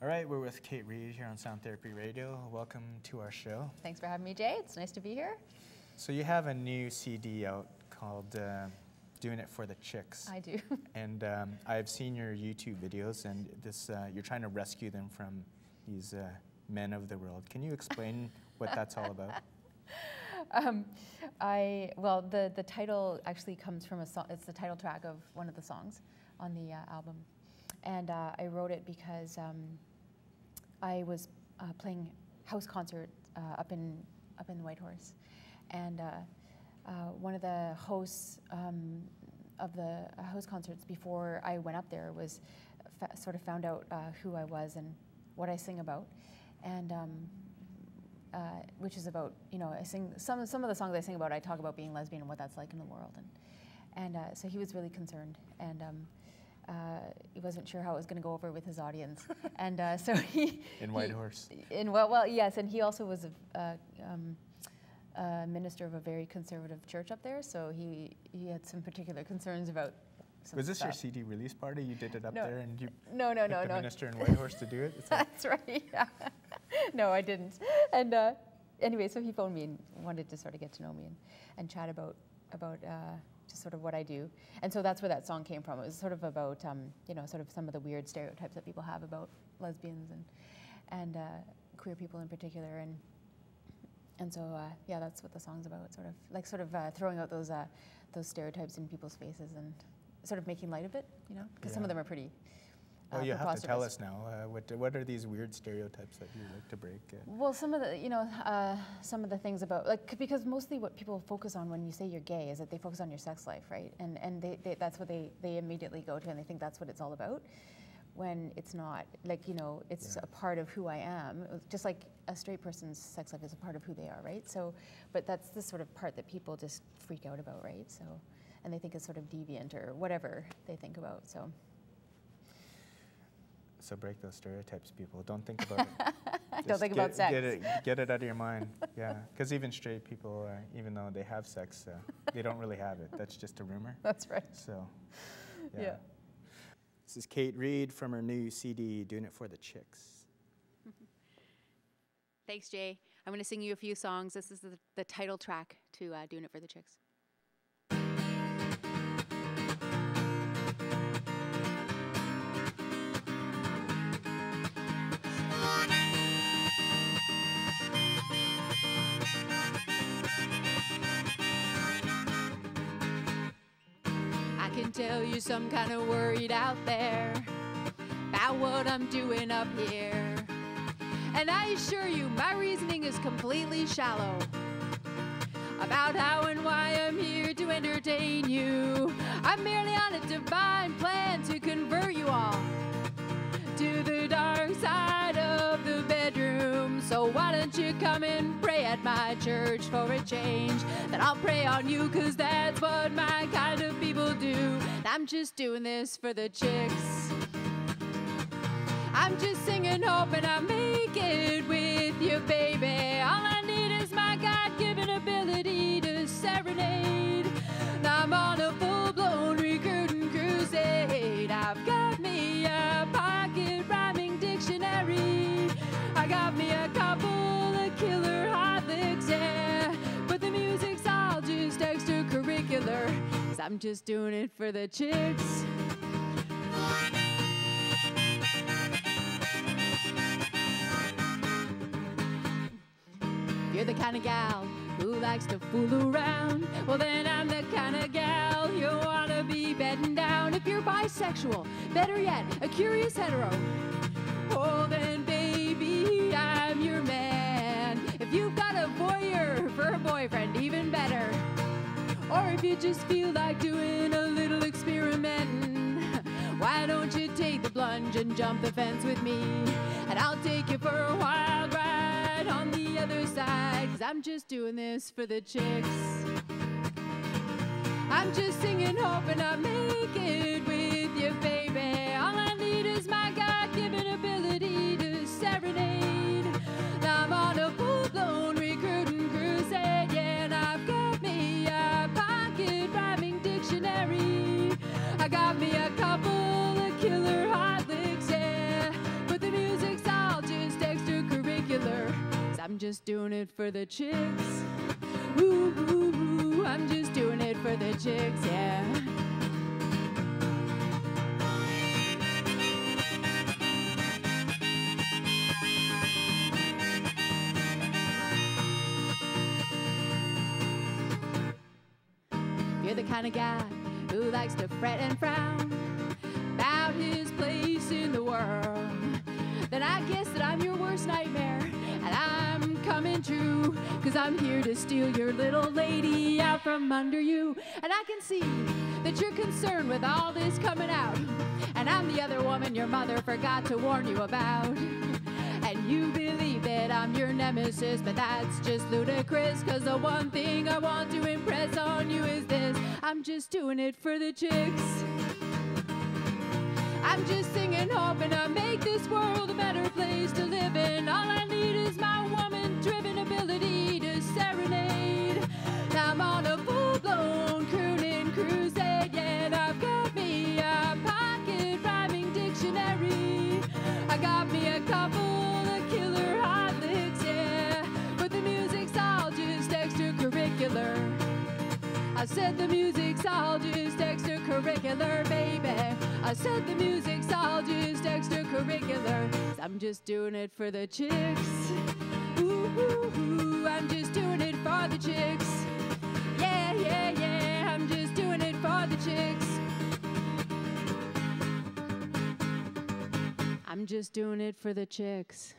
All right, we're with Kate Reid here on Sound Therapy Radio. Welcome to our show. Thanks for having me, Jay. It's nice to be here. So you have a new CD out called Doing It for the Chicks. I do. And I've seen your YouTube videos, and this you're trying to rescue them from these men of the world. Can you explain what that's all about? Well, the title actually comes from a song. It's the title track of one of the songs on the album. And I wrote it because I was playing house concert up in Whitehorse, and one of the hosts of the house concerts before I went up there was sort of found out who I was and what I sing about, and which is about, you know, I sing some of the songs I sing about. I talk about being lesbian and what that's like in the world, and so he was really concerned, and he wasn't sure how it was going to go over with his audience, and so he in Whitehorse. Well, yes, and he also was a minister of a very conservative church up there, so he had some particular concerns about. Was this your CD release party? You did it up there, and you no, picked the minister in Whitehorse to do it? It's like that's right. Yeah. No, I didn't. And anyway, so he phoned me and wanted to sort of get to know me and chat about just sort of what I do. And so that's where that song came from. It was sort of about, you know, sort of some of the weird stereotypes that people have about lesbians and queer people in particular. And so, yeah, that's what the song's about. Sort of throwing out those stereotypes in people's faces and sort of making light of it, you know, because some of them are pretty. Well, you have to tell us now. What are these weird stereotypes that you like to break? Well, some of the, you know, some of the things about, like, because mostly what people focus on when you say you're gay is that they focus on your sex life, right? And they that's what they immediately go to, and they think that's what it's all about, when it's not. Like, you know, it's a part of who I am, just like a straight person's sex life is a part of who they are, right? So, but that's the sort of part that people just freak out about, right? So, and they think it's sort of deviant or whatever they think about, so. So break those stereotypes, people. Don't think about it. Don't think about sex. Get it out of your mind. Yeah, because even straight people, even though they have sex, they don't really have it. That's just a rumor. That's right. So, yeah. This is Kate Reid from her new CD, Doing It for the Chicks. Thanks, Jay. I'm going to sing you a few songs. This is the title track to Doing It for the Chicks. I can tell you're some kind of worried out there about what I'm doing up here. And I assure you, my reasoning is completely shallow about how and why I'm here to entertain you. I'm merely on a divine plan to convert you all to the dark side of the bedroom. So why don't you come and pray at my church for a change? Then I'll pray on you, 'cause that's what my kind of people do. And I'm just doing this for the chicks. I'm just singing, hoping I make it with you, baby. All I need is my God-given ability to serenade. And I'm on a full-blown recruiting crusade. I've got me a pocket rhyming dictionary. I got me a couple of killer hot licks, yeah. But the music's all just extracurricular, 'cause I'm just doing it for the chicks. You're the kind of gal who likes to fool around. Well, then I'm the kind of gal you wanna be bedding down. If you're bisexual, better yet, a curious hetero, oh, then baby, I'm your man. If you've got a voyeur for a boyfriend, even better. Or if you just feel like doing a little experimenting, why don't you take the plunge and jump the fence with me? And I'll take you for a wild ride on the other side, 'cause I'm just doing this for the chicks. I'm just singing, hoping I make it with you, baby. All I need is my God-given ability to serenade. Now I'm on a full-blown recruiting crusade, yeah, and I've got me a pocket rhyming dictionary. I got me a couple of killer hot licks, yeah, but the music's just doing it for the chicks. Ooh, ooh, ooh, I'm just doing it for the chicks, yeah. You're the kind of guy who likes to fret and frown about his place in the world, then I guess that I'm your worst nightmare, and I'm coming true, 'cause I'm here to steal your little lady out from under you. And I can see that you're concerned with all this coming out, and I'm the other woman your mother forgot to warn you about. And you believe that I'm your nemesis, but that's just ludicrous, 'cause the one thing I want to impress on you is this: I'm just doing it for the chicks. I'm just singing, hoping to make this world a better place to live in. All I need is my woman-driven ability to serenade. I'm on a full-blown crooning crusade, yeah, and I've got me a pocket rhyming dictionary. I got me a couple of killer hot licks, yeah, but the music's all just extracurricular. I said the music's all just extracurricular, baby. I said the music's all just extracurricular. 'Cause I'm just doing it for the chicks. Ooh, ooh, ooh, I'm just doing it for the chicks. Yeah, yeah, yeah, I'm just doing it for the chicks. I'm just doing it for the chicks.